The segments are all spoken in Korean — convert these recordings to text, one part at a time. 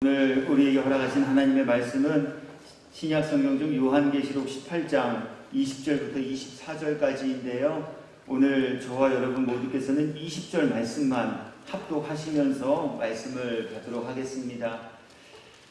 오늘 우리에게 허락하신 하나님의 말씀은 신약 성경 중 요한계시록 18장 20절부터 24절까지인데요. 오늘 저와 여러분 모두께서는 20절 말씀만 합독하시면서 말씀을 받도록 하겠습니다.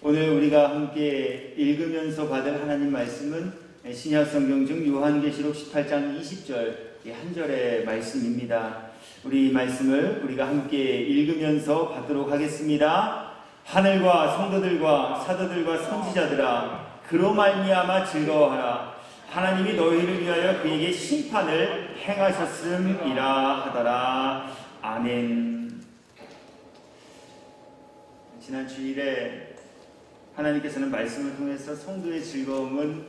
오늘 우리가 함께 읽으면서 받을 하나님 말씀은 신약 성경 중 요한계시록 18장 20절 한 절의 말씀입니다. 우리 이 말씀을 우리가 함께 읽으면서 받도록 하겠습니다. 하늘과 성도들과 사도들과 선지자들아, 그로 말미암아 즐거워하라. 하나님이 너희를 위하여 그에게 심판을 행하셨음이라 하더라. 아멘. 지난 주일에 하나님께서는 말씀을 통해서 성도의 즐거움은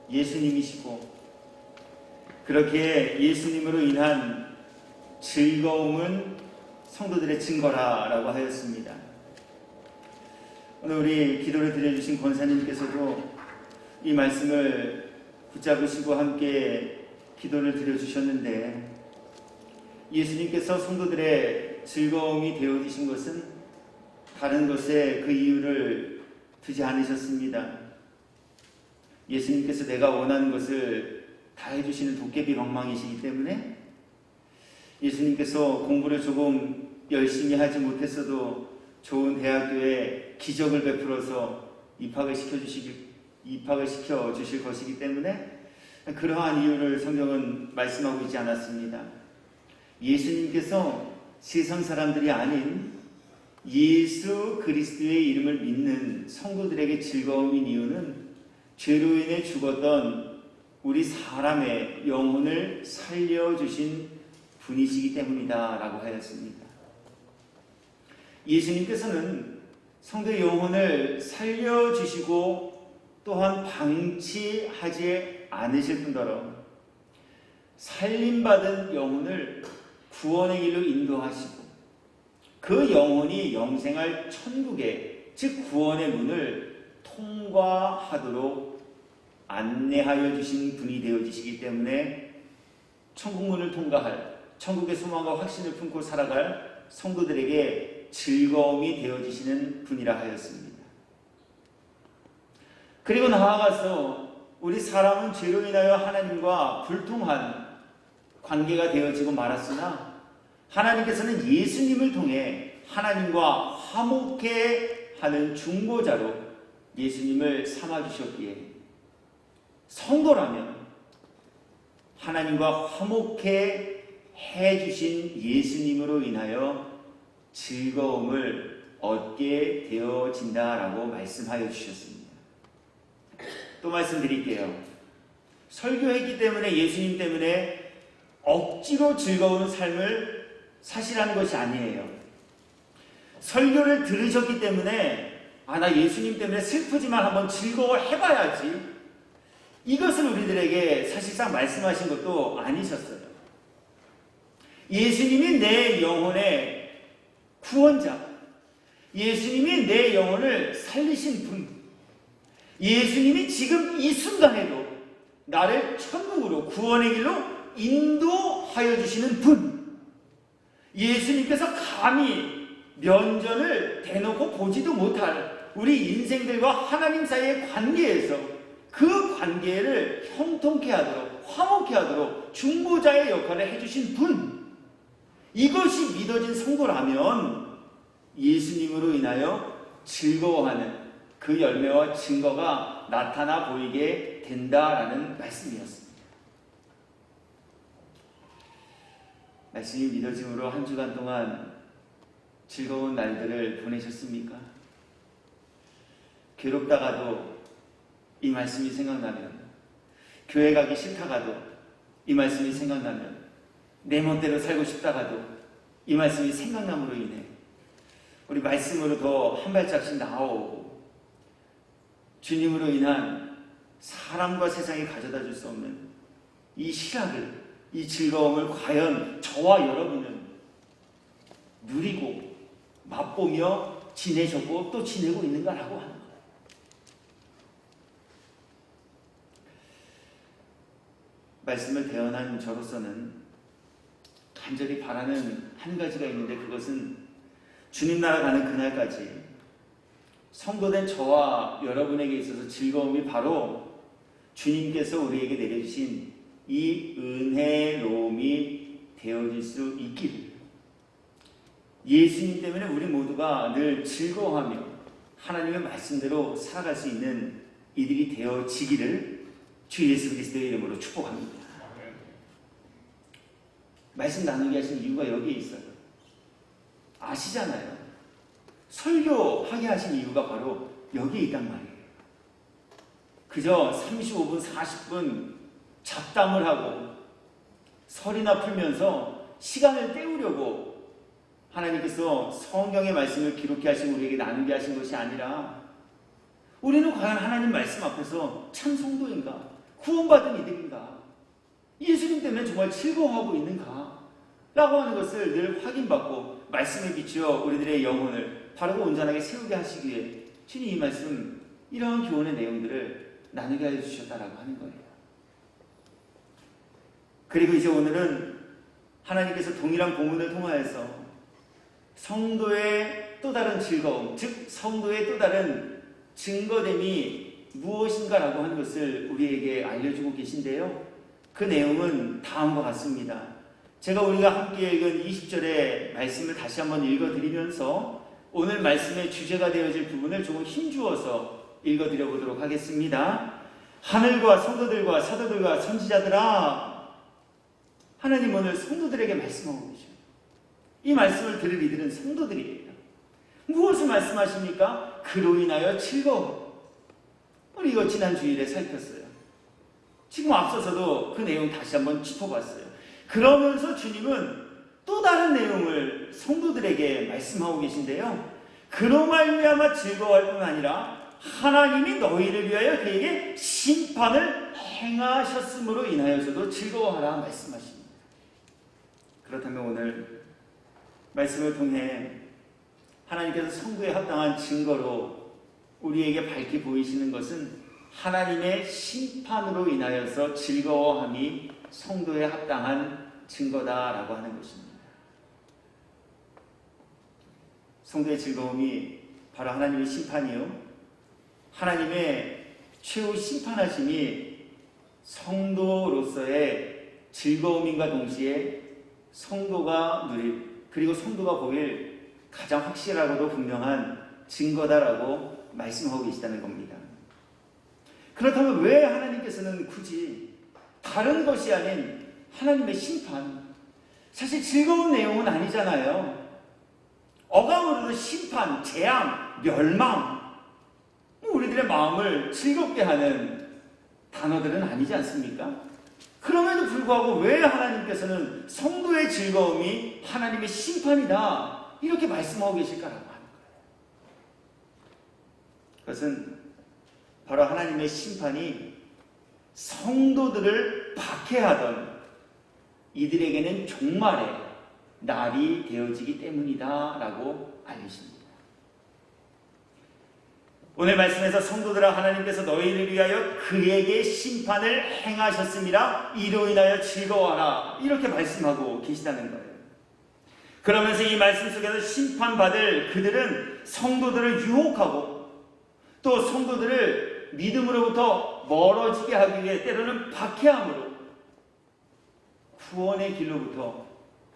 예수님이시고, 그렇게 예수님으로 인한 즐거움은 성도들의 증거라라고 하였습니다. 오늘 우리 기도를 드려주신 권사님께서도 이 말씀을 붙잡으시고 함께 기도를 드려주셨는데, 예수님께서 성도들의 즐거움이 되어주신 것은 다른 것에 그 이유를 두지 않으셨습니다. 예수님께서 내가 원하는 것을 다 해주시는 도깨비 방망이시기 때문에, 예수님께서 공부를 조금 열심히 하지 못했어도 좋은 대학교에 기적을 베풀어서 입학을 시켜 주실 것이기 때문에 그러한 이유를 성경은 말씀하고 있지 않았습니다. 예수님께서 세상 사람들이 아닌 예수 그리스도의 이름을 믿는 성도들에게 즐거움인 이유는 죄로 인해 죽었던 우리 사람의 영혼을 살려주신 분이시기 때문이다 라고 하였습니다. 예수님께서는 성도의 영혼을 살려주시고 또한 방치하지 않으실 뿐더러 살림받은 영혼을 구원의 길로 인도하시고 그 영혼이 영생할 천국에, 즉 구원의 문을 통과하도록 안내하여 주신 분이 되어지시기 때문에 천국문을 통과할, 천국의 소망과 확신을 품고 살아갈 성도들에게 즐거움이 되어지시는 분이라 하였습니다. 그리고 나아가서 우리 사람은 죄로 인하여 하나님과 불통한 관계가 되어지고 말았으나, 하나님께서는 예수님을 통해 하나님과 화목해 하는 중보자로 예수님을 삼아주셨기에, 성도라면 하나님과 화목해 해주신 예수님으로 인하여 즐거움을 얻게 되어진다라고 말씀하여 주셨습니다. 또 말씀드릴게요. 설교했기 때문에, 예수님 때문에 억지로 즐거운 삶을 사시라는 것이 아니에요. 설교를 들으셨기 때문에 나 예수님 때문에 슬프지만 한번 즐거워해봐야지, 이것을 우리들에게 사실상 말씀하신 것도 아니셨어요. 예수님이 내 영혼의 구원자, 예수님이 내 영혼을 살리신 분, 예수님이 지금 이 순간에도 나를 천국으로, 구원의 길로 인도하여 주시는 분, 예수님께서 감히 면전을 대놓고 보지도 못할 우리 인생들과 하나님 사이의 관계에서 그 관계를 형통케 하도록, 화목케 하도록 중보자의 역할을 해주신 분, 이것이 믿어진 성도라면 예수님으로 인하여 즐거워하는 그 열매와 증거가 나타나 보이게 된다라는 말씀이었습니다. 말씀이 믿어짐으로 한 주간 동안 즐거운 날들을 보내셨습니까? 괴롭다가도 이 말씀이 생각나면, 교회 가기 싫다가도 이 말씀이 생각나면, 내 멋대로 살고 싶다가도 이 말씀이 생각남으로 인해 우리 말씀으로 더 한 발짝씩 나아오고, 주님으로 인한 사람과 세상이 가져다 줄 수 없는 이 희락을, 이 즐거움을 과연 저와 여러분은 누리고 맛보며 지내셨고 또 지내고 있는가라고 하는 거예요. 말씀을 대언한 저로서는 간절히 바라는 한 가지가 있는데, 그것은 주님 나라 가는 그날까지 성도된 저와 여러분에게 있어서 즐거움이 바로 주님께서 우리에게 내려주신 이 은혜로움이 되어질 수 있기를, 예수님 때문에 우리 모두가 늘 즐거워하며 하나님의 말씀대로 살아갈 수 있는 이들이 되어지기를 주 예수 그리스도의 이름으로 축복합니다. 말씀 나누게 하신 이유가 여기에 있어요. 아시잖아요. 설교하게 하신 이유가 바로 여기에 있단 말이에요. 그저 35분, 40분 잡담을 하고 설이나 풀면서 시간을 때우려고 하나님께서 성경의 말씀을 기록해 하시고 우리에게 나누게 하신 것이 아니라, 우리는 과연 하나님 말씀 앞에서 참 성도인가? 구원받은 이들인가? 예수님 때문에 정말 즐거워하고 있는가? 라고 하는 것을 늘 확인받고 말씀에 비추어 우리들의 영혼을 바르고 온전하게 세우게 하시기 위해 주님 이 말씀, 이러한 교훈의 내용들을 나누게 해주셨다라고 하는 거예요. 그리고 이제 오늘은 하나님께서 동일한 본문을 통하여서 성도의 또 다른 즐거움, 즉 성도의 또 다른 증거됨이 무엇인가라고 하는 것을 우리에게 알려주고 계신데요. 그 내용은 다음과 같습니다. 제가 우리가 함께 읽은 20절의 말씀을 다시 한번 읽어드리면서 오늘 말씀의 주제가 되어질 부분을 조금 힘주어서 읽어드려 보도록 하겠습니다. 하늘과 성도들과 사도들과 선지자들아, 하나님 오늘 성도들에게 말씀하고 계셔요. 이 말씀을 들을 이들은 성도들이에요. 무엇을 말씀하십니까? 그로 인하여 즐거움. 우리 이거 지난 주일에 살폈어요. 지금 앞서서도 그 내용 다시 한번 짚어봤어요. 그러면서 주님은 또 다른 내용을 성도들에게 말씀하고 계신데요. 그로 말미암아 즐거워할 뿐 아니라 하나님이 너희를 위하여 그에게 심판을 행하셨으므로 인하여서도 즐거워하라 말씀하십니다. 그렇다면 오늘 말씀을 통해 하나님께서 성도에 합당한 증거로 우리에게 밝히 보이시는 것은 하나님의 심판으로 인하여서 즐거워함이 성도에 합당한 증거다라고 하는 것입니다. 성도의 즐거움이 바로 하나님의 심판이요, 하나님의 최후 심판하심이 성도로서의 즐거움인가 동시에 성도가 누릴, 그리고 성도가 보일 가장 확실하고도 분명한 증거다라고 말씀하고 계시다는 겁니다. 그렇다면 왜 하나님께서는 굳이 다른 것이 아닌 하나님의 심판, 사실 즐거운 내용은 아니잖아요. 어감으로도 심판, 재앙, 멸망, 우리들의 마음을 즐겁게 하는 단어들은 아니지 않습니까? 그럼에도 불구하고 왜 하나님께서는 성도의 즐거움이 하나님의 심판이다 이렇게 말씀하고 계실까라고 하는 거예요. 그것은 바로 하나님의 심판이 성도들을 박해하던 이들에게는 종말의 날이 되어지기 때문이다라고 알려집니다. 오늘 말씀에서 성도들아 하나님께서 너희를 위하여 그에게 심판을 행하셨음이라 이로 인하여 즐거워하라 이렇게 말씀하고 계시다는 거예요. 그러면서 이 말씀 속에서 심판받을 그들은 성도들을 유혹하고 또 성도들을 믿음으로부터 멀어지게 하기 위해 때로는 박해함으로 구원의 길로부터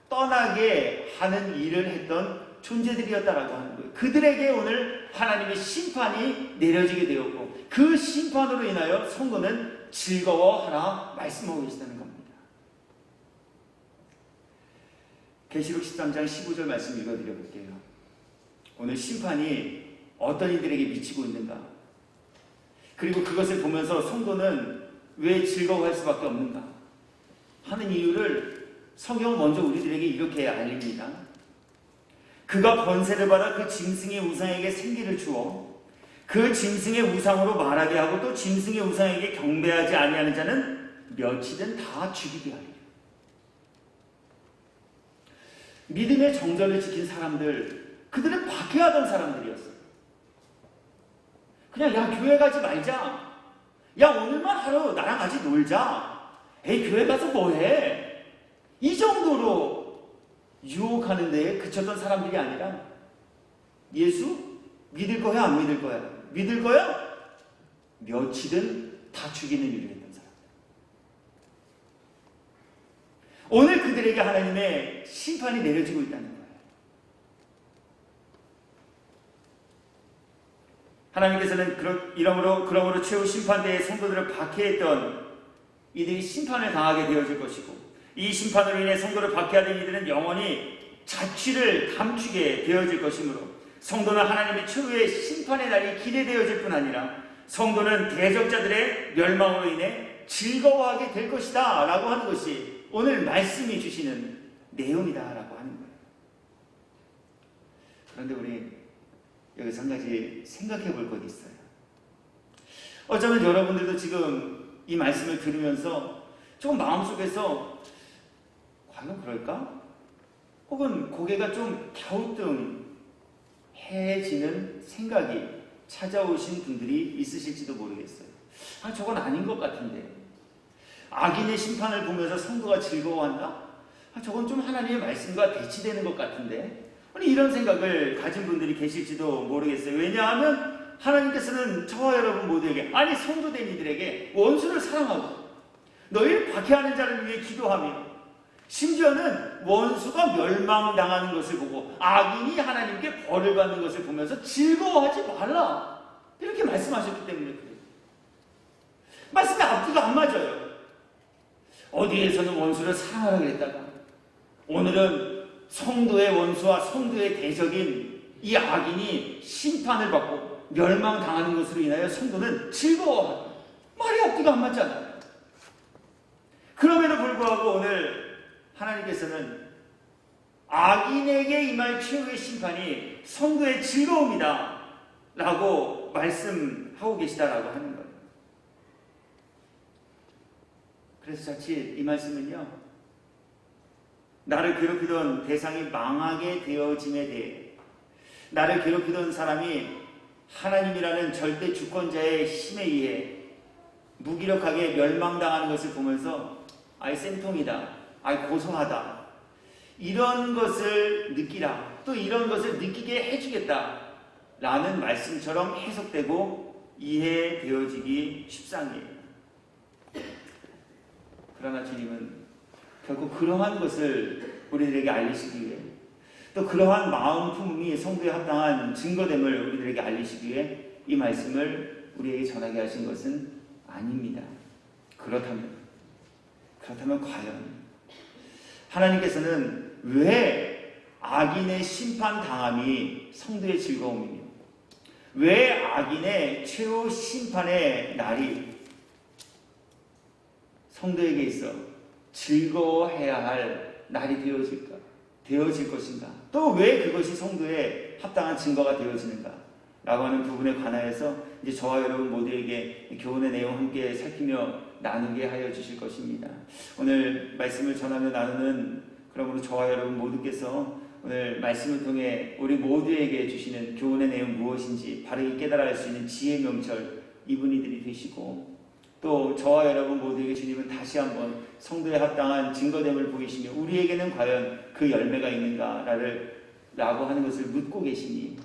떠나게 하는 일을 했던 존재들이었다라고 하는 거예요. 그들에게 오늘 하나님의 심판이 내려지게 되었고 그 심판으로 인하여 성도는 즐거워하라 말씀하고 계시다는 겁니다. 계시록 13장 15절 말씀 읽어드려 볼게요. 오늘 심판이 어떤 이들에게 미치고 있는가, 그리고 그것을 보면서 성도는 왜 즐거워할 수밖에 없는가 하는 이유를 성경은 먼저 우리들에게 이렇게 알립니다. 그가 권세를 받아 그 짐승의 우상에게 생기를 주어 그 짐승의 우상으로 말하게 하고 또 짐승의 우상에게 경배하지 아니하는 자는 몇이든 다 죽이게 하리라. 믿음의 정절을 지킨 사람들, 그들은 박해하던 사람들이었어요. 그냥 야 교회 가지 말자, 야 오늘만 하루 나랑 같이 놀자, 에이 교회 가서 뭐해, 이 정도로 유혹하는 데에 그쳤던 사람들이 아니라 예수 믿을 거야, 안 믿을 거야? 믿을 거야? 며칠은 다 죽이는 일을 했던 사람. 오늘 그들에게 하나님의 심판이 내려지고 있다는 거예요. 하나님께서는 그러므로 최후 심판대의 성도들을 박해했던 이들이 심판을 당하게 되어질 것이고, 이 심판으로 인해 성도를 박해하던 이들은 영원히 자취를 감추게 되어질 것이므로, 성도는 하나님의 최후의 심판의 날이 기대되어질 뿐 아니라 성도는 대적자들의 멸망으로 인해 즐거워하게 될 것이다 라고 하는 것이 오늘 말씀이 주시는 내용이다 라고 하는 거예요. 그런데 우리 여기서 한 가지 생각해 볼 것이 있어요. 어쩌면 여러분들도 지금 이 말씀을 들으면서 조금 마음속에서 과연 그럴까? 혹은 고개가 좀 갸우뚱해지는 생각이 찾아오신 분들이 있으실지도 모르겠어요. 저건 아닌 것 같은데. 악인의 심판을 보면서 성도가 즐거워한다? 저건 좀 하나님의 말씀과 대치되는 것 같은데. 이런 생각을 가진 분들이 계실지도 모르겠어요. 왜냐하면 하나님께서는 저와 여러분 모두에게, 아니 성도된 이들에게 원수를 사랑하고 너희를 박해하는 자를 위해 기도하며, 심지어는 원수가 멸망당하는 것을 보고 악인이 하나님께 벌을 받는 것을 보면서 즐거워하지 말라, 이렇게 말씀하셨기 때문에 그래요. 말씀이 앞뒤가 안 맞아요. 어디에서는 원수를 사랑하라 그랬다가 오늘은 성도의 원수와 성도의 대적인 이 악인이 심판을 받고 멸망당하는 것으로 인하여 성도는 즐거워하고, 말이 앞뒤가 안 맞잖아요. 그럼에도 불구하고 오늘 하나님께서는 악인에게 임할 최후의 심판이 성도의 즐거움이다 라고 말씀하고 계시다라고 하는 거예요. 그래서 자칫 이 말씀은요, 나를 괴롭히던 대상이 망하게 되어짐에 대해, 나를 괴롭히던 사람이 하나님이라는 절대 주권자의 힘에 의해 무기력하게 멸망당하는 것을 보면서 아이 쌤통이다, 아이 고소하다, 이런 것을 느끼라, 또 이런 것을 느끼게 해주겠다 라는 말씀처럼 해석되고 이해되어지기 십상이에요. 그러나 주님은 결국 그러한 것을 우리들에게 알리시기 위해, 또 그러한 마음 품음이 성도에 합당한 증거됨을 우리들에게 알리시기 위해 이 말씀을 우리에게 전하게 하신 것은 아닙니다. 그렇다면 과연 하나님께서는 왜 악인의 심판당함이 성도의 즐거움이며, 왜 악인의 최후 심판의 날이 성도에게 있어 즐거워해야 할 날이 되어질 것인가? 또 왜 그것이 성도의 합당한 증거가 되어지는가? 라고 하는 부분에 관하여서 이제 저와 여러분 모두에게 교훈의 내용 함께 살피며 나누게 하여 주실 것입니다. 오늘 말씀을 전하며 나누는, 그러므로 저와 여러분 모두께서 오늘 말씀을 통해 우리 모두에게 주시는 교훈의 내용 무엇인지 바르게 깨달아 알 수 있는 지혜 명철 이분이들이 되시고, 또 저와 여러분 모두에게 주님은 다시 한번 성도에 합당한 증거됨을 보이시며 우리에게는 과연 그 열매가 있는가 라고 하는 것을 묻고 계시니,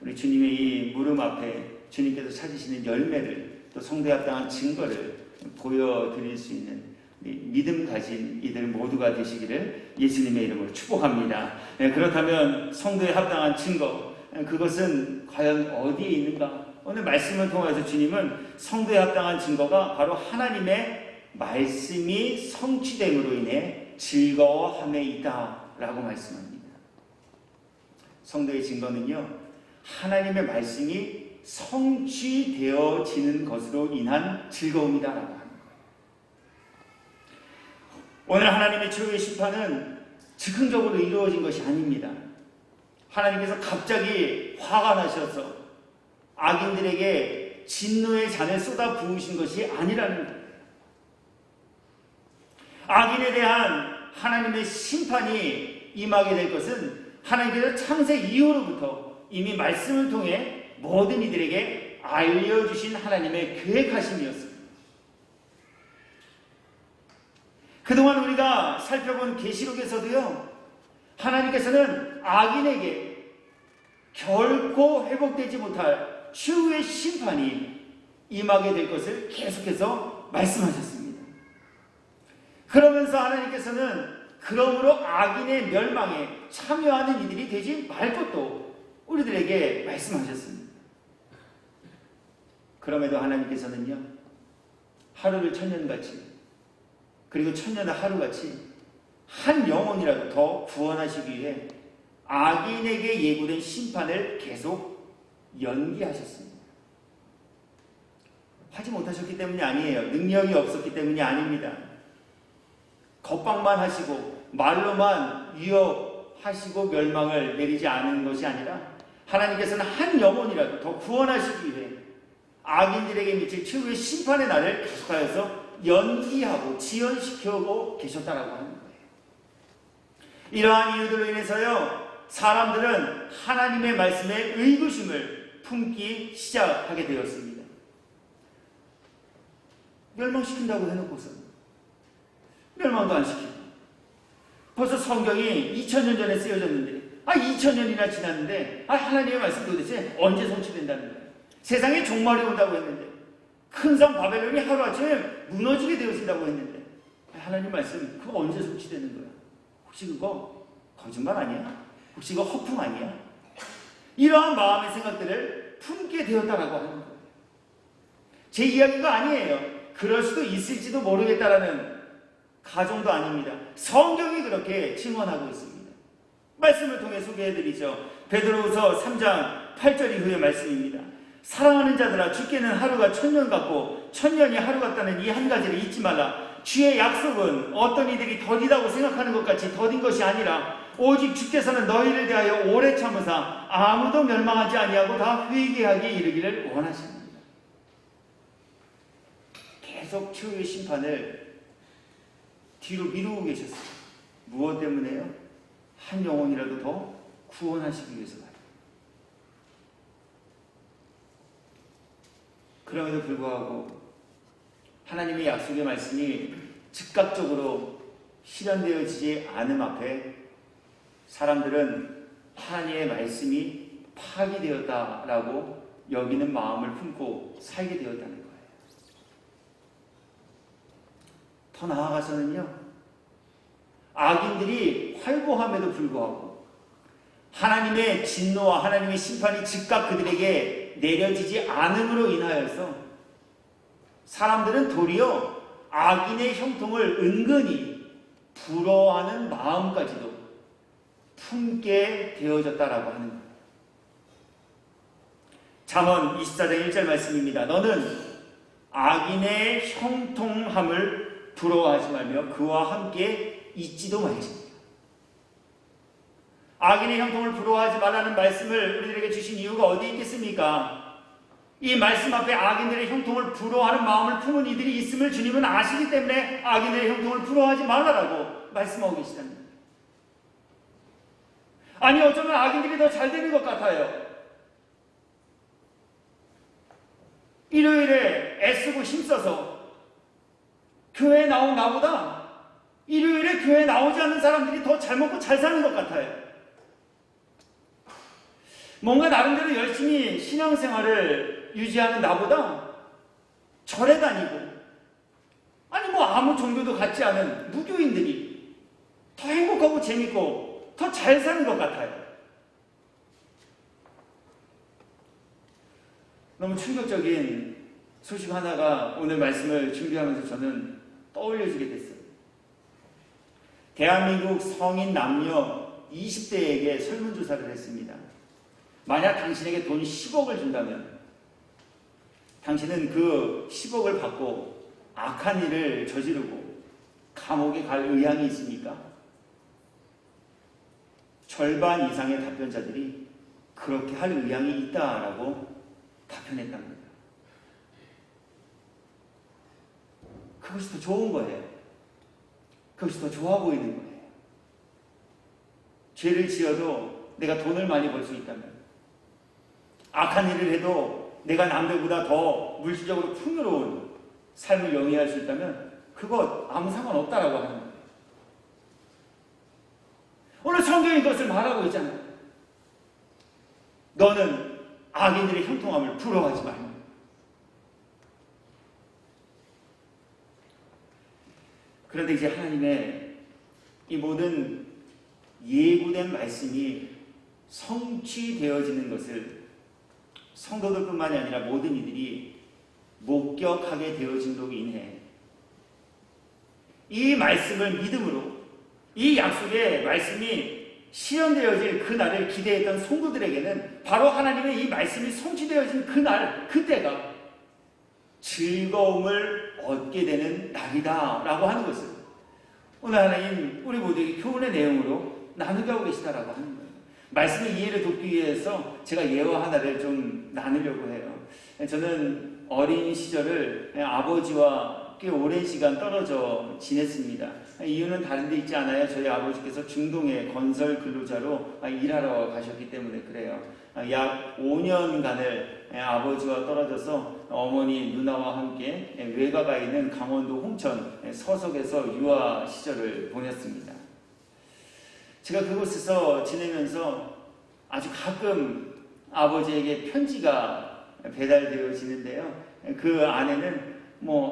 우리 주님의 이 물음 앞에 주님께서 찾으시는 열매를, 또 성도에 합당한 증거를 보여드릴 수 있는 믿음 가진 이들 모두가 되시기를 예수님의 이름으로 축복합니다. 그렇다면 성도에 합당한 증거, 그것은 과연 어디에 있는가? 오늘 말씀을 통해서 주님은 성도에 합당한 증거가 바로 하나님의 말씀이 성취됨으로 인해 즐거워함에 있다라고 말씀합니다. 성도의 증거는요, 하나님의 말씀이 성취되어지는 것으로 인한 즐거움이다라고 하는 거예요. 오늘 하나님의 최후의 심판은 즉흥적으로 이루어진 것이 아닙니다. 하나님께서 갑자기 화가 나셔서 악인들에게 진노의 잔을 쏟아 부으신 것이 아니라는 거예요. 악인에 대한 하나님의 심판이 임하게 될 것은 하나님께서 창세 이후로부터 이미 말씀을 통해 모든 이들에게 알려주신 하나님의 계획하심이었습니다. 그동안 우리가 살펴본 계시록에서도요, 하나님께서는 악인에게 결코 회복되지 못할 최후의 심판이 임하게 될 것을 계속해서 말씀하셨습니다. 그러면서 하나님께서는 그러므로 악인의 멸망에 참여하는 이들이 되지 말 것도 우리들에게 말씀하셨습니다. 그럼에도 하나님께서는요, 하루를 천년같이, 그리고 천년을 하루같이 한 영혼이라도 더 구원하시기 위해 악인에게 예고된 심판을 계속 연기하셨습니다. 하지 못하셨기 때문이 아니에요. 능력이 없었기 때문이 아닙니다. 겁박만 하시고 말로만 위협하시고 멸망을 내리지 않은 것이 아니라 하나님께서는 한 영혼이라도 더 구원하시기 위해 악인들에게 미칠 최후의 심판의 날을 계속하여서 연기하고 지연시켜오고 계셨다라고 하는 거예요. 이러한 이유들로 인해서요, 사람들은 하나님의 말씀에 의구심을 품기 시작하게 되었습니다. 멸망시킨다고 해놓고서 멸망도 안 시키고, 벌써 성경이 2000년 전에 쓰여졌는데 2000년이나 지났는데 하나님의 말씀 도대체 언제 성취된다는 거예요. 세상에 종말이 온다고 했는데, 큰 성 바벨론이 하루아침에 무너지게 되어진다고 했는데 하나님 말씀 그거 언제 성취되는 거야? 혹시 그거 거짓말 아니야? 혹시 이거 허풍 아니야? 이러한 마음의 생각들을 품게 되었다라고 하는 거예요. 제 이야기가 아니에요. 그럴 수도 있을지도 모르겠다라는 가정도 아닙니다. 성경이 그렇게 증언하고 있습니다. 말씀을 통해 소개해드리죠. 베드로후서 3장 8절 이후의 말씀입니다. 사랑하는 자들아, 주께는 하루가 천년 같고 천년이 하루 같다는 이 한 가지를 잊지 말라. 주의 약속은 어떤 이들이 더디다고 생각하는 것 같이 더딘 것이 아니라 오직 주께서는 너희를 대하여 오래 참으사 아무도 멸망하지 아니하고 다 회개하게 이르기를 원하십니다. 계속 최후의 심판을 뒤로 미루고 계셨어요. 무엇 때문에요? 한 영혼이라도 더 구원하시기 위해서 말이에요. 그럼에도 불구하고 하나님의 약속의 말씀이 즉각적으로 실현되어지지 않음 앞에 사람들은 하나님의 말씀이 파기되었다라고 여기는 마음을 품고 살게 되었다는 거예요. 더 나아가서는요, 악인들이 활보함에도 불구하고 하나님의 진노와 하나님의 심판이 즉각 그들에게 내려지지 않음으로 인하여서 사람들은 도리어 악인의 형통을 은근히 부러워하는 마음까지도 품게 되어졌다라고 하는 거예요. 잠언 24장 1절 말씀입니다. 너는 악인의 형통함을 부러워하지 말며 그와 함께 있지도 말지. 악인의 형통을 부러워하지 말라는 말씀을 우리들에게 주신 이유가 어디 있겠습니까? 이 말씀 앞에 악인들의 형통을 부러워하는 마음을 품은 이들이 있음을 주님은 아시기 때문에 악인들의 형통을 부러워하지 말라라고 말씀하고 계시다는 거예요. 아니, 어쩌면 악인들이 더 잘 되는 것 같아요. 일요일에 애쓰고 힘써서 교회에 나온 나보다 일요일에 교회에 나오지 않는 사람들이 더 잘 먹고 잘 사는 것 같아요. 뭔가 나름대로 열심히 신앙생활을 유지하는 나보다 절에 다니고, 아니 뭐 아무 종교도 갖지 않은 무교인들이 더 행복하고 재밌고 더 잘 사는 것 같아요. 너무 충격적인 소식 하나가 오늘 말씀을 준비하면서 저는 떠올려지게 됐어요. 대한민국 성인 남녀 20대에게 설문조사를 했습니다. 만약 당신에게 돈 10억을 준다면 당신은 그 10억을 받고 악한 일을 저지르고 감옥에 갈 의향이 있습니까? 절반 이상의 답변자들이 그렇게 할 의향이 있다라고 답변했답니다. 그것이 더 좋은 거예요. 그것이 더 좋아 보이는 거예요. 죄를 지어도 내가 돈을 많이 벌 수 있다면, 악한 일을 해도 내가 남들보다 더 물질적으로 풍요로운 삶을 영위할 수 있다면 그것 아무 상관없다라고 하는 거예요. 오늘 성경이 그것을 말하고 있잖아요. 너는 악인들의 형통함을 부러워하지 말라. 그런데 이제 하나님의 이 모든 예고된 말씀이 성취되어지는 것을 성도들뿐만이 아니라 모든 이들이 목격하게 되어짐으로 인해 이 말씀을 믿음으로 이 약속의 말씀이 실현되어질 그날을 기대했던 성도들에게는 바로 하나님의 이 말씀이 성취되어진 그날, 그때가 즐거움을 얻게 되는 날이다 라고 하는 것을 오늘 하나님 우리 모두에게 교훈의 내용으로 나누게 하고 계시다라고 하는 거예요. 말씀의 이해를 돕기 위해서 제가 예화 하나를 좀 나누려고 해요. 저는 어린 시절을 아버지와 꽤 오랜 시간 떨어져 지냈습니다. 이유는 다른 데 있지 않아요. 저희 아버지께서 중동의 건설 근로자로 일하러 가셨기 때문에 그래요. 약 5년간을 아버지와 떨어져서 어머니, 누나와 함께 외가가 있는 강원도 홍천 서석에서 유아 시절을 보냈습니다. 제가 그곳에서 지내면서 아주 가끔 아버지에게 편지가 배달되어지는데요. 그 안에는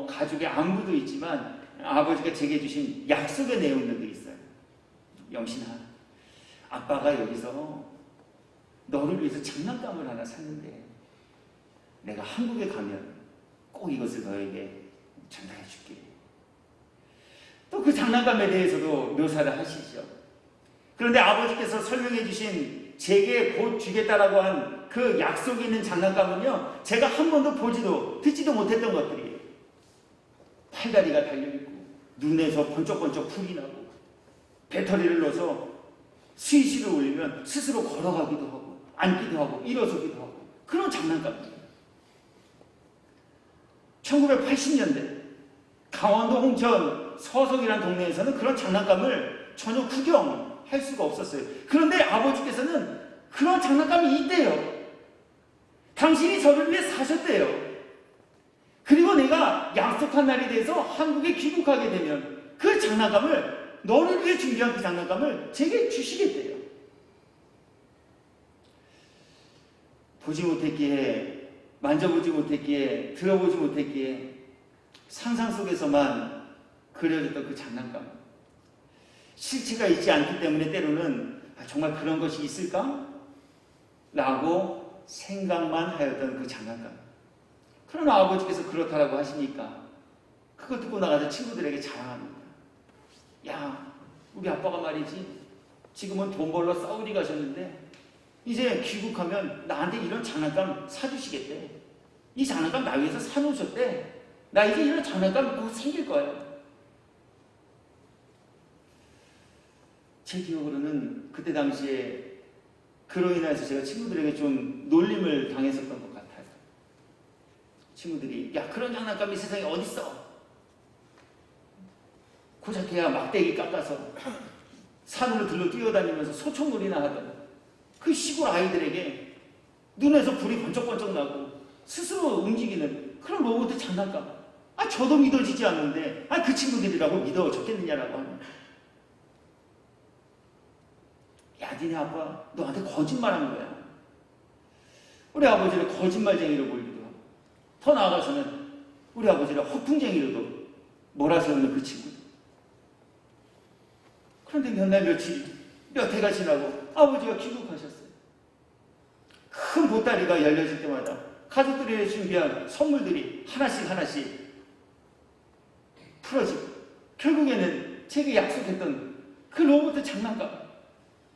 가족의 안부도 있지만 아버지가 제게 주신 약속의 내용들도 있어요. 영신아, 아빠가 여기서 너를 위해서 장난감을 하나 샀는데 내가 한국에 가면 꼭 이것을 너에게 전달해 줄게. 또 그 장난감에 대해서도 묘사를 하시죠. 그런데 아버지께서 설명해 주신 제게 곧 주겠다라고 한 그 약속이 있는 장난감은요, 제가 한 번도 보지도 듣지도 못했던 것들이에요. 팔다리가 달려있고 눈에서 번쩍번쩍 불이 나고 배터리를 넣어서 스위치를 올리면 스스로 걸어가기도 하고 앉기도 하고 일어서기도 하고 그런 장난감이에요. 1980년대 강원도 홍천 서석이라는 동네에서는 그런 장난감을 전혀 구경할 수가 없었어요. 그런데 아버지께서는 그런 장난감이 있대요. 당신이 저를 위해 사셨대요. 그리고 내가 약속한 날이 돼서 한국에 귀국하게 되면 그 장난감을, 너를 위해 준비한 그 장난감을 제게 주시겠대요. 보지 못했기에, 만져보지 못했기에, 들어보지 못했기에 상상 속에서만 그려졌던 그 장난감, 실체가 있지 않기 때문에 때로는 정말 그런 것이 있을까? 라고 생각만 하였던 그 장난감. 그러나 아버지께서 그렇다라고 하시니까 그거 듣고 나가서 친구들에게 자랑합니다. 야, 우리 아빠가 말이지 지금은 돈 벌러 사우디 가셨는데 이제 귀국하면 나한테 이런 장난감 사주시겠대. 이 장난감 나 위해서 사놓으셨대. 나 이제 이런 장난감 꼭 생길 거야. 제 기억으로는 그때 당시에 그로 인해서 제가 친구들에게 좀 놀림을 당했었던 것 같아요. 친구들이 야, 그런 장난감이 세상에 어딨어? 고작해야 막대기 깎아서 산으로 들러 뛰어다니면서 소총놀이나 하던 그 시골 아이들에게 눈에서 불이 번쩍번쩍 나고 스스로 움직이는 그런 로봇 장난감. 저도 믿어지지 않는데 그 친구들이라고 믿어졌겠느냐라고 하는. 야, 니네 아빠 너한테 거짓말한 거야. 우리 아버지를 거짓말쟁이로 보이기도 하고 더 나아가서는 우리 아버지를 허풍쟁이로도 몰아세우는 그 친구들. 그런데 몇 날 며칠, 몇 해가 지나고 아버지가 귀국하셨어요. 큰 보따리가 열려질 때마다 가족들이 준비한 선물들이 하나씩 풀어지고 결국에는 제게 약속했던 그 로봇 장난감,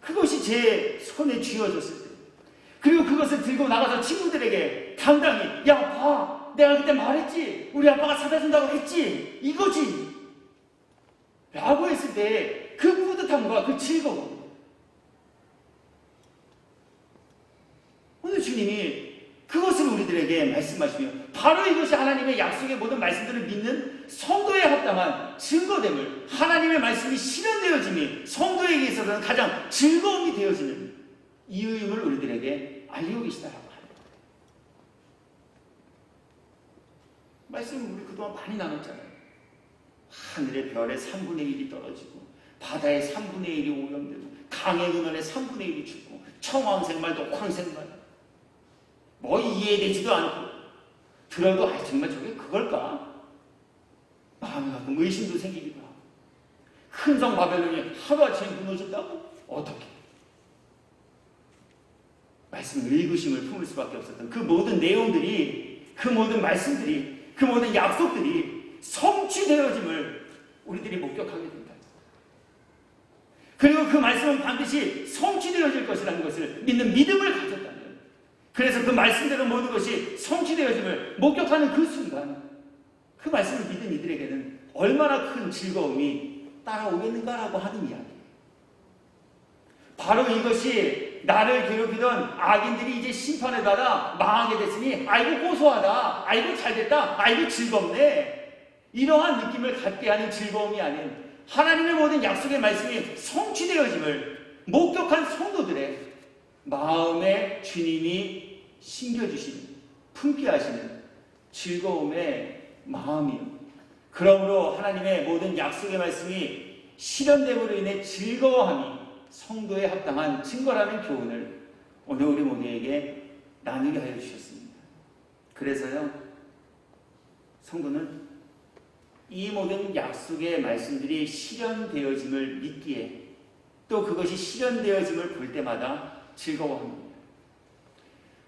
그것이 제 손에 쥐어졌을 때, 그리고 그것을 들고 나가서 친구들에게 당당히 야, 봐, 내가 그때 말했지, 우리 아빠가 사다 준다고 했지, 이거지 라고 했을 때 그 뿌듯함과 그 즐거움, 오늘 주님이 그것을 우리들에게 말씀하시며 바로 이것이 하나님의 약속의 모든 말씀들을 믿는 성도에 합당한 증거됨을, 하나님의 말씀이 실현되어짐이 성도에게 있어서는 가장 즐거움이 되어지는 이유임을 우리들에게 알리고 계시다라고 합니다. 말씀을 우리 그동안 많이 나눴잖아요. 하늘의 별의 3분의 1이 떨어지고 바다의 3분의 1이 오염되고 강의 근원의 3분의 1이 죽고 청황생말, 녹황생말, 뭐 이해되지도 않고 들어도 정말 저게 그걸까? 마음에 가끔 의심도 생기기도 하고 큰 성 바벨론이 하루아침에 무너졌다고? 어떻게? 말씀 의구심을 품을 수밖에 없었던 그 모든 내용들이, 그 모든 말씀들이, 그 모든 약속들이 성취되어짐을 우리들이 목격하게 된다. 그리고 그 말씀은 반드시 성취되어질 것이라는 것을 믿는 믿음을 가졌다면, 그래서 그 말씀대로 모든 것이 성취되어짐을 목격하는 그 순간, 그 말씀을 믿은 이들에게는 얼마나 큰 즐거움이 따라오겠는가라고 하는 이야기. 바로 이것이 나를 괴롭히던 악인들이 이제 심판에 받아 망하게 됐으니 아이고 고소하다, 아이고 잘됐다, 아이고 즐겁네, 이러한 느낌을 갖게 하는 즐거움이 아닌 하나님의 모든 약속의 말씀이 성취되어짐을 목격한 성도들의 마음에 주님이 심겨주시는, 품게 하시는 즐거움의 마음이요. 그러므로 하나님의 모든 약속의 말씀이 실현됨으로 인해 즐거워함이 성도에 합당한 증거라는 교훈을 오늘 우리 모두에게 나누게 하여 주셨습니다. 그래서요, 성도는 이 모든 약속의 말씀들이 실현되어짐을 믿기에, 또 그것이 실현되어짐을 볼 때마다 즐거워합니다.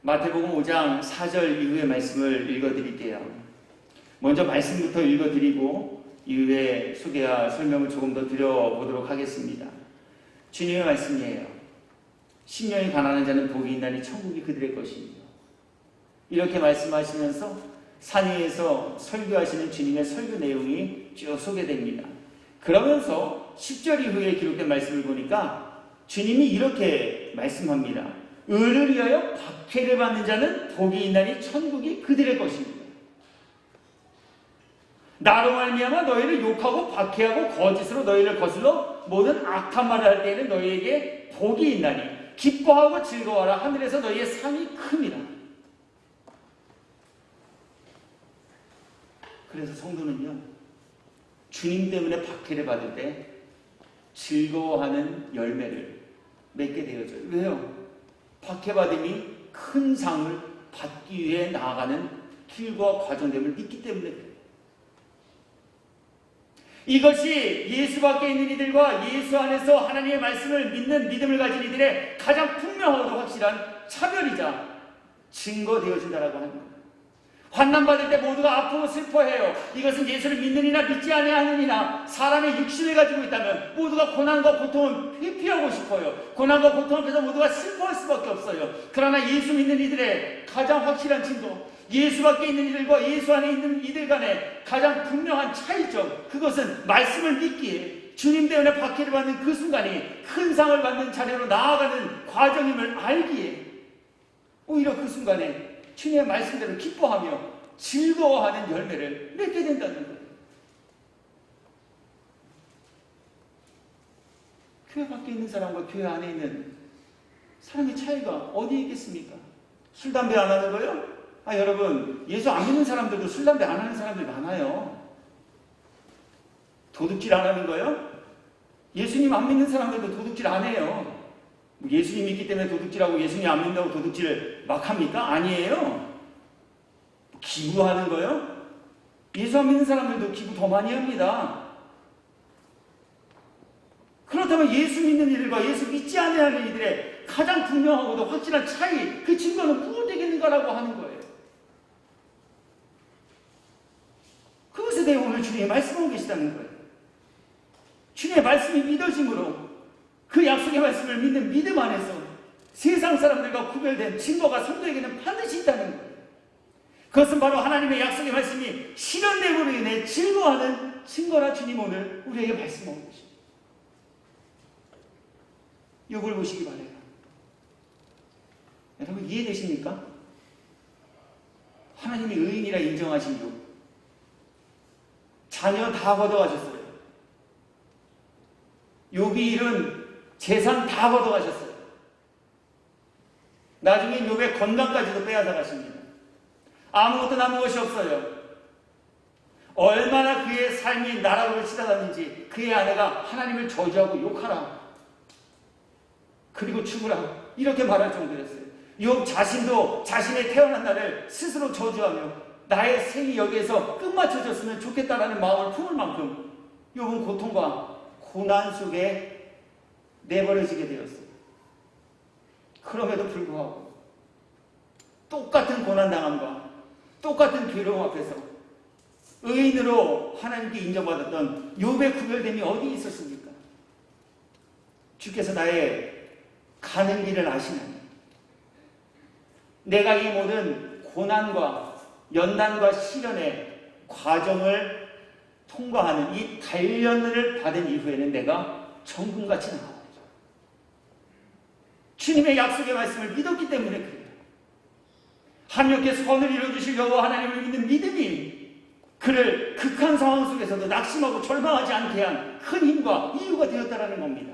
마태복음 5장 4절 이후의 말씀을 읽어드릴게요. 먼저 말씀부터 읽어드리고 이후에 소개와 설명을 조금 더 드려보도록 하겠습니다. 주님의 말씀이에요. 심령이 가난한 자는 복이 있나니 천국이 그들의 것이며, 이렇게 말씀하시면서 산 위에서 설교하시는 주님의 설교 내용이 쭉 소개됩니다. 그러면서 10절 이후에 기록된 말씀을 보니까 주님이 이렇게 말씀합니다. 의를 위하여 박해를 받는 자는 복이 있나니 천국이 그들의 것입니다. 나로 말미암아 너희를 욕하고 박해하고 거짓으로 너희를 거슬러 모든 악한 말을 할 때에는 너희에게 복이 있나니 기뻐하고 즐거워하라. 하늘에서 너희의 상이 큽니다. 그래서 성도는요, 주님 때문에 박해를 받을 때 즐거워하는 열매를 맺게 되어져요. 왜요? 박해받음이 큰 상을 받기 위해 나아가는 길과 과정됨을 믿기 때문에. 이것이 예수 밖에 있는 이들과 예수 안에서 하나님의 말씀을 믿는 믿음을 가진 이들의 가장 분명하고 확실한 차별이자 증거되어진다라고 합니다. 환난받을 때 모두가 아프고 슬퍼해요. 이것은 예수를 믿는 이나 믿지 아니하는 이나 사람의 육신을 가지고 있다면 모두가 고난과 고통을 회피하고 싶어요. 고난과 고통 앞에서 모두가 슬퍼할 수밖에 없어요. 그러나 예수 믿는 이들의 가장 확실한 증거, 예수 밖에 있는 이들과 예수 안에 있는 이들 간의 가장 분명한 차이점, 그것은 말씀을 믿기에, 주님 때문에 박해를 받는 그 순간이 큰 상을 받는 자리로 나아가는 과정임을 알기에 오히려 그 순간에 주님의 말씀대로 기뻐하며 즐거워하는 열매를 맺게 된다는 거예요. 교회 밖에 있는 사람과 교회 안에 있는 사람의 차이가 어디에 있겠습니까? 술, 담배 안 하는 거예요? 여러분, 예수 안 믿는 사람들도 술, 담배 안 하는 사람들 많아요. 도둑질 안 하는 거예요? 예수님 안 믿는 사람들도 도둑질 안 해요. 예수님 믿기 때문에 도둑질하고 예수님 안 믿는다고 도둑질을 막 합니까? 아니에요. 기부하는 거예요? 예수 안 믿는 사람들도 기부 더 많이 합니다. 그렇다면 예수 믿는 이들과 예수 믿지 않는 이들의 가장 분명하고도 확실한 차이, 그 증거는 무엇 되겠는가라고 하는 거예요. 그것에 대해 오늘 주님이 말씀하고 계시다는 거예요. 주님의 말씀이 믿어짐으로 그 약속의 말씀을 믿는 믿음 안에서 세상 사람들과 구별된 증거가 성도에게는 반드시 있다는 거예요. 그것은 바로 하나님의 약속의 말씀이 실현됨으로 인해 즐거워하는 증거라 주님 오늘 우리에게 말씀하고 계십니다. 욥을 보시기 바라요. 여러분 이해되십니까? 하나님이 의인이라 인정하신 욥, 자녀 다 걷어가셨어요. 욥이 잃은 재산 다 걷어가셨어요. 나중에 욥의 건강까지도 빼앗아 가십니다. 아무것도 남은 것이 없어요. 얼마나 그의 삶이 나락으로 치닫았는지 그의 아내가 하나님을 저주하고 욕하라, 그리고 죽으라, 이렇게 말할 정도였어요. 욥 자신도 자신의 태어난 날을 스스로 저주하며 나의 생이 여기에서 끝마쳐졌으면 좋겠다라는 마음을 품을 만큼 욥은 고통과 고난 속에 내버려지게 되었어요. 그럼에도 불구하고 똑같은 고난당함과 똑같은 괴로움 앞에서 의인으로 하나님께 인정받았던 욥의 구별됨이 어디 있었습니까? 주께서 나의 가는 길을 아시나니 내가 이 모든 고난과 연단과 시련의 과정을 통과하는 이 단련을 받은 이후에는 내가 정금같이 나아가죠. 주님의 약속의 말씀을 믿었기 때문에 그래요. 하나님께 선을 이루어주실 여호와 하나님을 믿는 믿음이 그를 극한 상황 속에서도 낙심하고 절망하지 않게 한 큰 힘과 이유가 되었다라는 겁니다.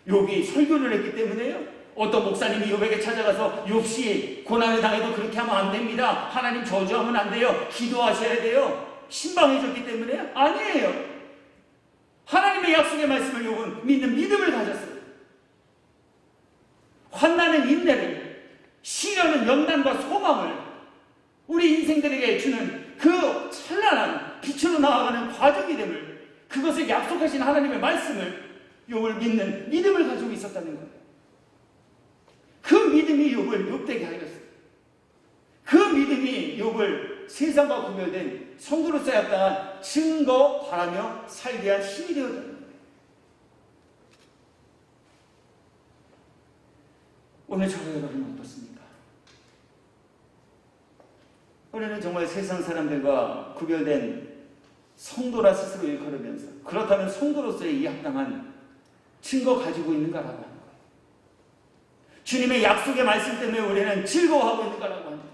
욥이 설교를 했기 때문에요. 어떤 목사님이 욥에게 찾아가서 욥씨 고난을 당해도 그렇게 하면 안 됩니다. 하나님 저주하면 안 돼요. 기도하셔야 돼요. 신방해줬기 때문에요? 아니에요. 하나님의 약속의 말씀을 욥은 믿는 믿음을 가졌어요. 환난은 인내를, 시련은 연단과 소망을 우리 인생들에게 주는 그 찬란한 빛으로 나아가는 과정이 됨을, 그것을 약속하신 하나님의 말씀을 욥을 믿는 믿음을 가지고 있었다는 거예요. 그 믿음이 욥을 욥되게 하였어요. 그 믿음이 욥을 세상과 구별된 성도로서 약간 증거 바라며 살게 한 힘이 되었다는 거예요. 오늘 저와 여러분은 어떻습니까? 우리는 정말 세상 사람들과 구별된 성도라 스스로 일컬으면서 그렇다면 성도로서의 이 합당한 증거 가지고 있는가라고 하는 거예요. 주님의 약속의 말씀 때문에 우리는 즐거워하고 있는가라고 합니다.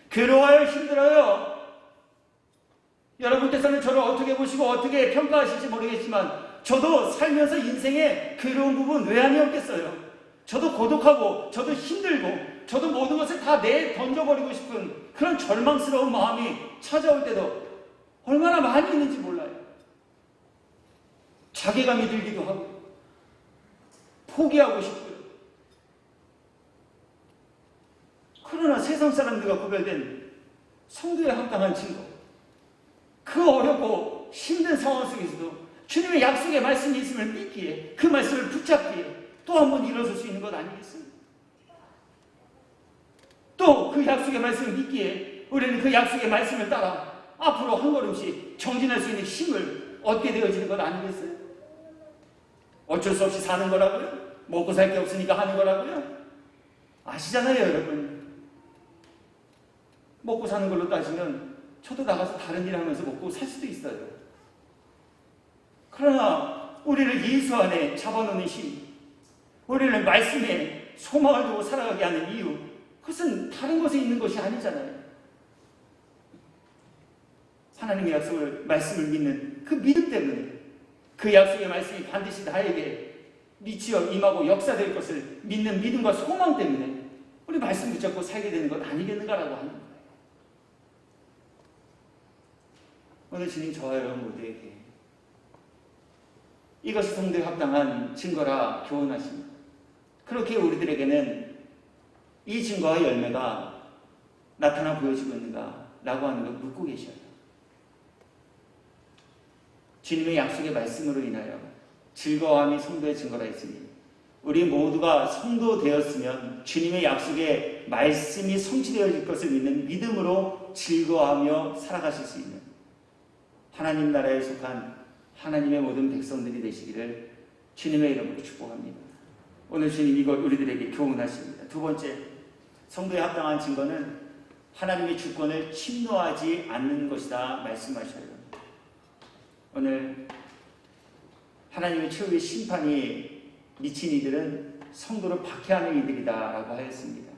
괴로워요? 힘들어요? 여러분께서는 저를 어떻게 보시고 어떻게 평가하실지 모르겠지만 저도 살면서 인생의 괴로운 부분 왜 아니었겠어요? 저도 고독하고 저도 힘들고 저도 모든 것을 다 던져버리고 싶은 그런 절망스러운 마음이 찾아올 때도 얼마나 많이 있는지 몰라요. 자괴감이 들기도 하고 포기하고 싶고요. 그러나 세상 사람들과 구별된 성도에 합당한 증거, 그 어렵고 힘든 상황 속에서도 주님의 약속의 말씀이 있음을 믿기에, 그 말씀을 붙잡기에 또 한 번 일어설 수 있는 것 아니겠습니까? 또 그 약속의 말씀을 믿기에 우리는 그 약속의 말씀을 따라 앞으로 한 걸음씩 정진할 수 있는 힘을 얻게 되어지는 것 아니겠어요? 어쩔 수 없이 사는 거라고요? 먹고 살 게 없으니까 하는 거라고요? 아시잖아요, 여러분. 먹고 사는 걸로 따지면 저도 나가서 다른 일 하면서 먹고 살 수도 있어요. 그러나 우리를 예수 안에 잡아놓는 힘, 우리를 말씀에 소망을 두고 살아가게 하는 이유, 그것은 다른 것에 있는 것이 아니잖아요. 하나님의 약속을, 말씀을 믿는 그 믿음 때문에 그 약속의 말씀이 반드시 나에게 미치어 임하고 역사될 것을 믿는 믿음과 소망 때문에 우리 말씀 붙잡고 살게 되는 것 아니겠는가라고 하는 거예요. 오늘 주님 저와 여러분 모두에게 이것이 성도에 합당한 증거라 교훈하십니다. 그렇게 우리들에게는 이 증거와 열매가 나타나 보여지고 있는가라고 하는 걸 묻고 계셔요. 주님의 약속의 말씀으로 인하여 즐거움이 성도의 증거라 했으니 우리 모두가 성도 되었으면 주님의 약속의 말씀이 성취되어질 것을 믿는 믿음으로 즐거워하며 살아가실 수 있는 하나님 나라에 속한 하나님의 모든 백성들이 되시기를 주님의 이름으로 축복합니다. 오늘 주님 이것 우리들에게 교훈하십니다. 두 번째, 성도에 합당한 증거는 하나님의 주권을 침노하지 않는 것이다 말씀하셔요. 오늘 하나님의 최후의 심판이 미친 이들은 성도를 박해하는 이들이다라고 하였습니다.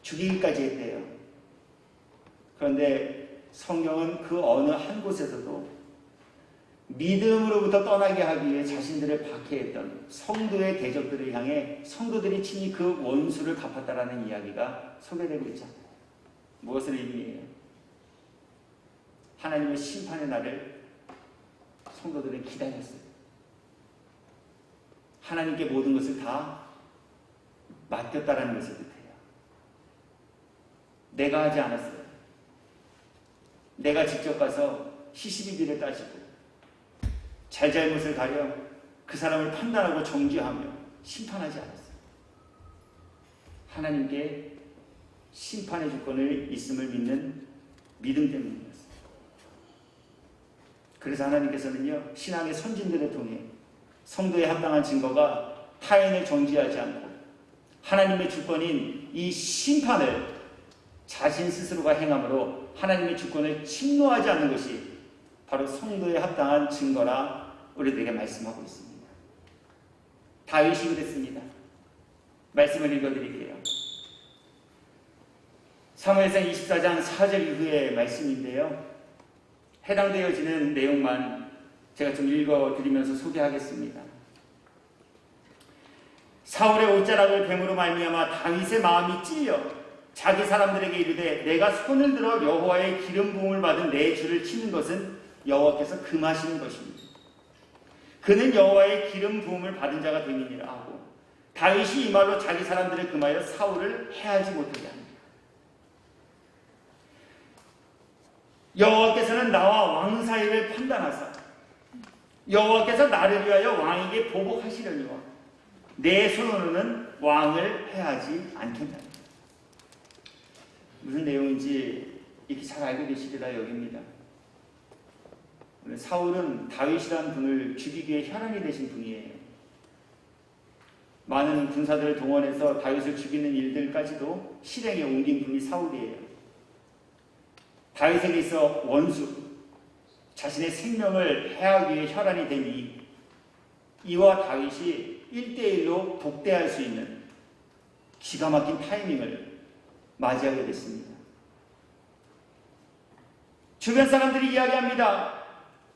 죽이기까지 했대요. 그런데 성경은 그 어느 한 곳에서도 믿음으로부터 떠나게 하기 위해 자신들을 박해했던 성도의 대적들을 향해 성도들이 친히 그 원수를 갚았다라는 이야기가 소개되고 있잖아요. 무엇을 의미해요? 하나님의 심판의 날을 성도들은 기다렸어요. 하나님께 모든 것을 다 맡겼다라는 것을 뜻해요. 내가 하지 않았어요. 내가 직접 가서 시시비비를 따지고 잘잘못을 가려 그 사람을 판단하고 정죄하며 심판하지 않았어요. 하나님께 심판의 주권을 있음을 믿는 믿음 때문이었어요. 그래서 하나님께서는요, 신앙의 선진들을 통해 성도에 합당한 증거가 타인을 정죄하지 않고 하나님의 주권인 이 심판을 자신 스스로가 행함으로 하나님의 주권을 침노하지 않는 것이 바로 성도에 합당한 증거라 우리들에게 말씀하고 있습니다. 다윗이 그랬습니다. 말씀을 읽어드릴게요. 사무엘상 24장 4절 이후의 말씀인데요. 해당되어지는 내용만 제가 좀 읽어드리면서 소개하겠습니다. 사울의 옷자락을 뱀으로 말미암아 다윗의 마음이 찔려 자기 사람들에게 이르되 내가 손을 들어 여호와의 기름 부음을 받은 내 주를 치는 것은 여호와께서 금하시는 것입니다. 그는 여호와의 기름 부음을 받은 자가 됨이니라 하고 다윗이 이 말로 자기 사람들을 금하여 사울을 해하지 못하게 합니다. 여호와께서는 나와 왕 사이를 판단하사 여호와께서 나를 위하여 왕에게 보복하시려니와 내 손으로는 왕을 해하지 않겠다. 무슨 내용인지 이렇게 잘 알고 계시리라 여깁니다. 사울은 다윗이라는 분을 죽이기 위해 혈안이 되신 분이에요. 많은 군사들을 동원해서 다윗을 죽이는 일들까지도 실행에 옮긴 분이 사울이에요. 다윗에게 있어 원수, 자신의 생명을 해하기 위해 혈안이 된 이와 다윗이 1대1로 복대할 수 있는 기가 막힌 타이밍을 맞이하게 됐습니다. 주변 사람들이 이야기합니다.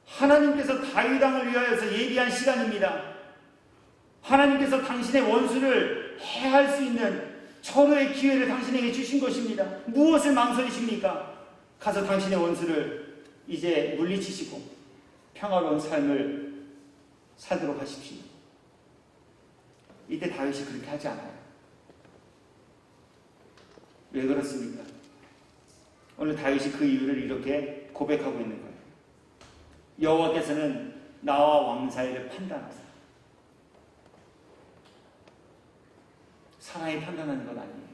하나님께서 다윗 왕을 위하여서 예비한 시간입니다. 하나님께서 당신의 원수를 해할 수 있는 절호의 기회를 당신에게 주신 것입니다. 무엇을 망설이십니까? 가서 당신의 원수를 이제 물리치시고 평화로운 삶을 살도록 하십시오. 이때 다윗이 그렇게 하지 않아요. 왜 그렇습니까? 오늘 다윗이 그 이유를 이렇게 고백하고 있는 거예요. 여호와께서는 나와 왕 사이를 판단하사. 사람이 판단하는 건 아니에요.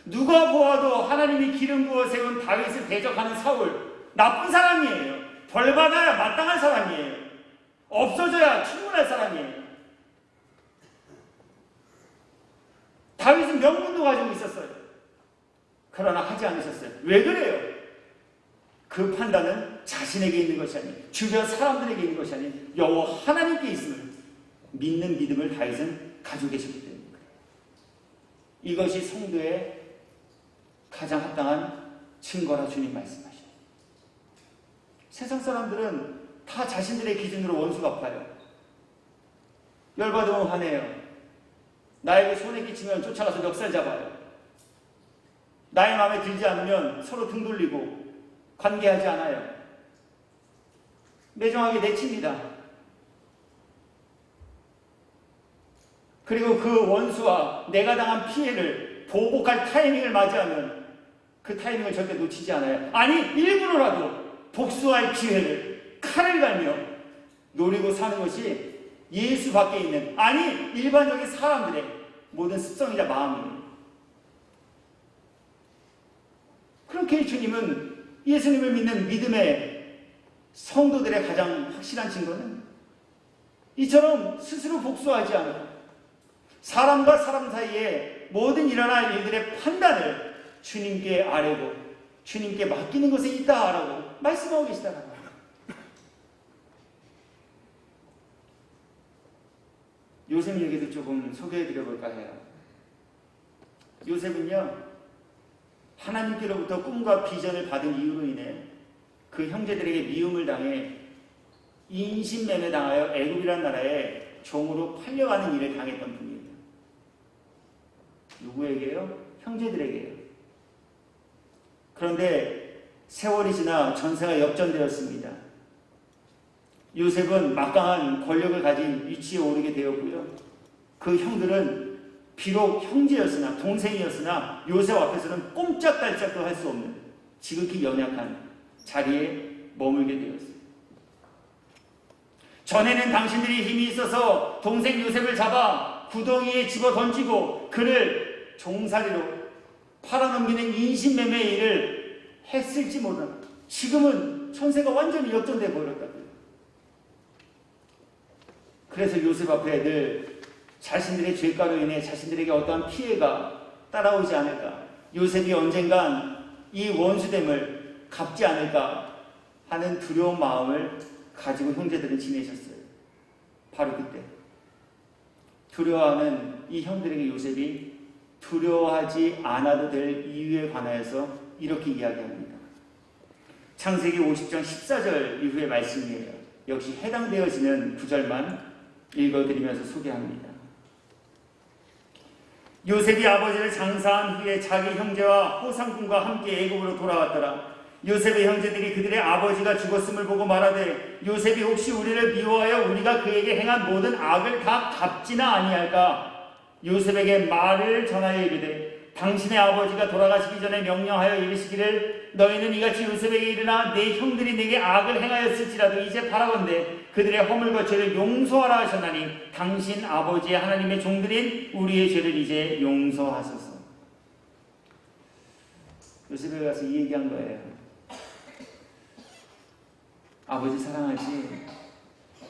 누가 보아도 하나님이 기름 부어 세운 다윗을 대적하는 사울, 나쁜 사람이에요. 벌받아야 마땅할 사람이에요. 없어져야 충분할 사람이에요. 다윗은 명분도 가지고 있었어요. 그러나 하지 않으셨어요. 왜 그래요? 그 판단은 자신에게 있는 것이 아닌 주변 사람들에게 있는 것이 아닌 여호와 하나님께 있음을 믿는 믿음을 다윗은 가지고 계셨기 때문입니다. 이것이 성도의 가장 합당한 증거라 주님 말씀하셔요. 세상 사람들은 다 자신들의 기준으로 원수 갚아요. 열받으면 화내요. 나에게 손에 끼치면 쫓아가서 멱살 잡아요. 나의 마음에 들지 않으면 서로 등 돌리고 관계하지 않아요. 매정하게 내칩니다. 그리고 그 원수와 내가 당한 피해를 보복할 타이밍을 맞이하면 그 타이밍을 절대 놓치지 않아요. 아니 일부러라도 복수할 기회를 칼을 갈며 노리고 사는 것이 예수 밖에 있는, 아니 일반적인 사람들의 모든 습성이자 마음이에요. 그렇게 주님은 예수님을 믿는 믿음의 성도들의 가장 확실한 증거는 이처럼 스스로 복수하지 않고 사람과 사람 사이에 모든 일어날 일들의 판단을 주님께 아뢰고 주님께 맡기는 것에 있다라고 말씀하고 계시다는 거예요. 요셉 얘기도 조금 소개해드려볼까 해요. 요셉은요, 하나님께로부터 꿈과 비전을 받은 이유로 인해 그 형제들에게 미움을 당해 인신매매 당하여 애굽이라는 나라에 종으로 팔려가는 일을 당했던 분이에요. 누구에게요? 형제들에게요. 그런데 세월이 지나 전세가 역전되었습니다. 요셉은 막강한 권력을 가진 위치에 오르게 되었고요. 그 형들은 비록 형제였으나 동생이었으나 요셉 앞에서는 꼼짝달짝도 할 수 없는 지극히 연약한 자리에 머물게 되었어요. 전에는 당신들이 힘이 있어서 동생 요셉을 잡아 구덩이에 집어 던지고 그를 종살이로 팔아넘기는 인신매매 일을 했을지 모르나 지금은 천세가 완전히 역전돼 버렸다고요. 그래서 요셉 앞에 늘 자신들의 죄가로 인해 자신들에게 어떠한 피해가 따라오지 않을까, 요셉이 언젠간 이 원수됨을 갚지 않을까 하는 두려운 마음을 가지고 형제들은 지내셨어요. 바로 그때 두려워하는 이 형들에게 요셉이 두려워하지 않아도 될 이유에 관하여서 이렇게 이야기합니다. 창세기 50장 14절 이후의 말씀이에요. 역시 해당되어지는 구절만 읽어드리면서 소개합니다. 요셉이 아버지를 장사한 후에 자기 형제와 호상군과 함께 애굽으로 돌아왔더라. 요셉의 형제들이 그들의 아버지가 죽었음을 보고 말하되 요셉이 혹시 우리를 미워하여 우리가 그에게 행한 모든 악을 다 갚지나 아니할까? 요셉에게 말을 전하여 이르되 당신의 아버지가 돌아가시기 전에 명령하여 이르시기를 너희는 이같이 요셉에게 일어나 내 형들이 내게 악을 행하였을지라도 이제 바라건대 그들의 허물과 죄를 용서하라 하셨나니 당신 아버지의 하나님의 종들인 우리의 죄를 이제 용서하소서. 요셉에 가서 이 얘기한 거예요. 아버지 사랑하지?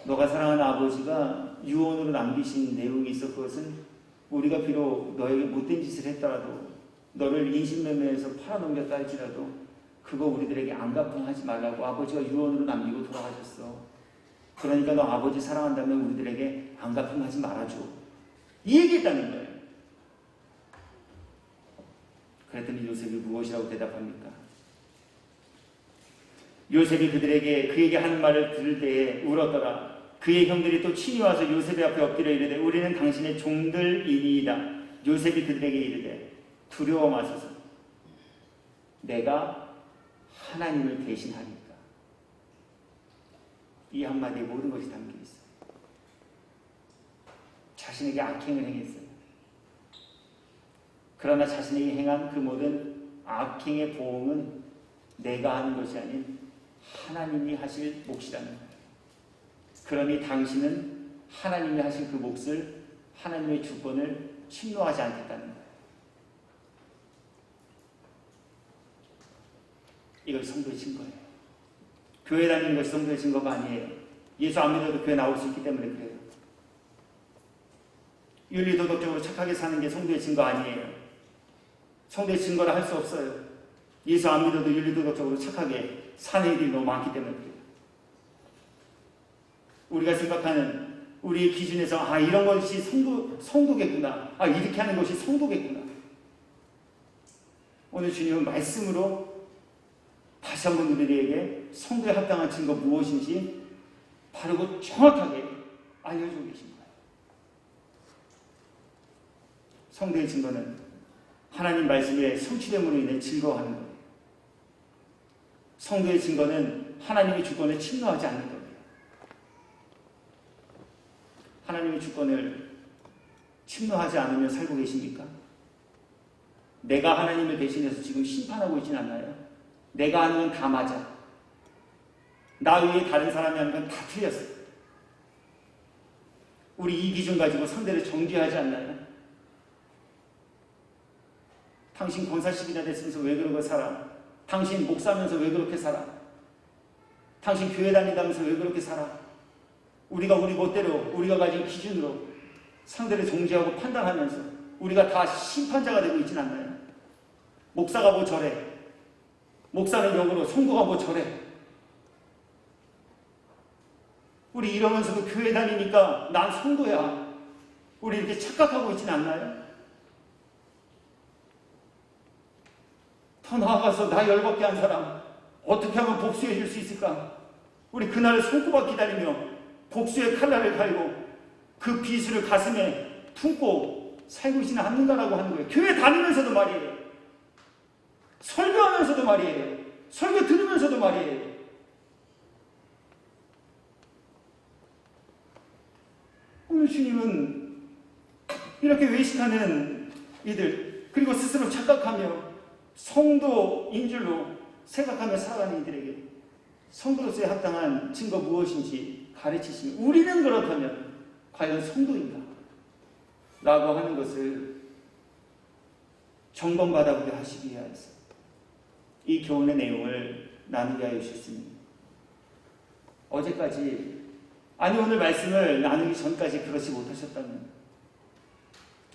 너가 사랑하는 아버지가 유언으로 남기신 내용이 있어. 그것은 우리가 비록 너에게 못된 짓을 했더라도 너를 인신매매해서 팔아넘겼다 할지라도 그거 우리들에게 안갚음하지 말라고 아버지가 유언으로 남기고 돌아가셨어. 그러니까 너 아버지 사랑한다면 우리들에게 안갚음하지 말아줘. 이 얘기했다는 거예요. 그랬더니 요셉이 무엇이라고 대답합니까? 요셉이 그에게 하는 말을 들을 때에 울었더라. 그의 형들이 또 친히 와서 요셉의 앞에 엎드려 이르되 우리는 당신의 종들이니이다. 요셉이 그들에게 이르되 두려워 마소서. 내가 하나님을 대신하니까. 이 한마디에 모든 것이 담겨 있어요. 자신에게 악행을 행했어요. 그러나 자신에게 행한 그 모든 악행의 보응은 내가 하는 것이 아닌 하나님이 하실 몫이라는 거예요. 그러니 당신은 하나님이 하신 그 몫을, 하나님의 주권을 침노하지 않겠다는 거예요. 이것이 성도의 증거예요. 교회 다니는 것이 성도의 증거가 아니에요. 예수 안 믿어도 교회 나올 수 있기 때문에 그래요. 윤리도덕적으로 착하게 사는 게 성도의 증거 아니에요. 성도의 증거라 할 수 없어요. 예수 안 믿어도 윤리도덕적으로 착하게 사는 일이 너무 많기 때문에 그래요. 우리가 생각하는 우리의 기준에서 이런 것이 성도겠구나. 이렇게 하는 것이 성도겠구나. 오늘 주님은 말씀으로 다시 한번 우리에게 성도에 합당한 증거 무엇인지 바르고 정확하게 알려주고 계신 거예요. 성도의 증거는 하나님 말씀의 성취됨으로 인해 즐거워하는 거예요. 성도의 증거는 하나님의 주권을 침노하지 않는 거예요. 하나님의 주권을 침노하지 않으며 살고 계십니까? 내가 하나님을 대신해서 지금 심판하고 있진 않나요? 내가 하는 건 다 맞아. 나 외에 다른 사람이 하는 건 다 틀렸어. 우리 이 기준 가지고 상대를 정죄하지 않나요? 당신 권사십이나 됐으면서 왜 그러고 살아? 당신 목사면서 왜 그렇게 살아? 당신 교회 다닌다면서 왜 그렇게 살아? 우리가 우리 멋대로 우리가 가진 기준으로 상대를 정죄하고 판단하면서 우리가 다 심판자가 되고 있진 않나요? 목사가 뭐 저래? 목사는 역으로 성도가 뭐 저래? 우리 이러면서도 교회 다니니까 난 성도야. 우리 이렇게 착각하고 있진 않나요? 더 나아가서 나 열받게 한 사람 어떻게 하면 복수해 줄 수 있을까? 우리 그날을 손꼽아 기다리며 복수의 칼날을 갈고 그 비수를 가슴에 품고 살고 있지는 않는가라고 하는 거예요. 교회 다니면서도 말이에요. 설교하면서도 말이에요. 설교 들으면서도 말이에요. 오늘 주님은 이렇게 외식하는 이들, 그리고 스스로 착각하며 성도인 줄로 생각하며 살아가는 이들에게 성도로서의 합당한 증거 무엇인지 가르치시며, 우리는 그렇다면 과연 성도인가? 라고 하는 것을 점검받아보게 하시기 위하여서 이 교훈의 내용을 나누게 하여 주셨습니다. 어제까지, 아니 오늘 말씀을 나누기 전까지 그렇지 못하셨다면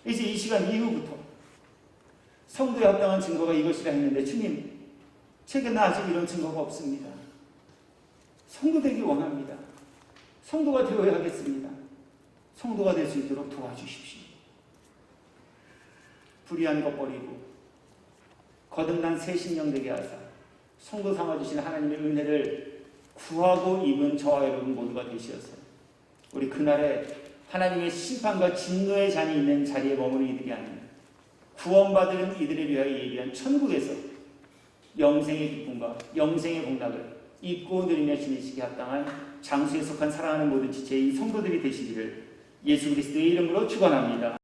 이제 이 시간 이후부터 성도에 합당한 증거가 이것이라 했는데, 주님, 제게는 아직 이런 증거가 없습니다. 성도 되기 원합니다. 성도가 되어야 하겠습니다. 성도가 될 수 있도록 도와주십시오. 불의한 것 버리고 거듭난 새 신령 되게 하사 성도 삼아주신 하나님의 은혜를 구하고 입은 저와 여러분 모두가 되시어서 우리 그날에 하나님의 심판과 진노의 잔이 있는 자리에 머무는 이들이 아닌 구원받은 이들에 위하여 예비한 천국에서 영생의 기쁨과 영생의 복락을 입고 누리며 지내시기 합당한 장수에 속한 사랑하는 모든 지체의 성도들이 되시기를 예수 그리스도의 이름으로 축원합니다.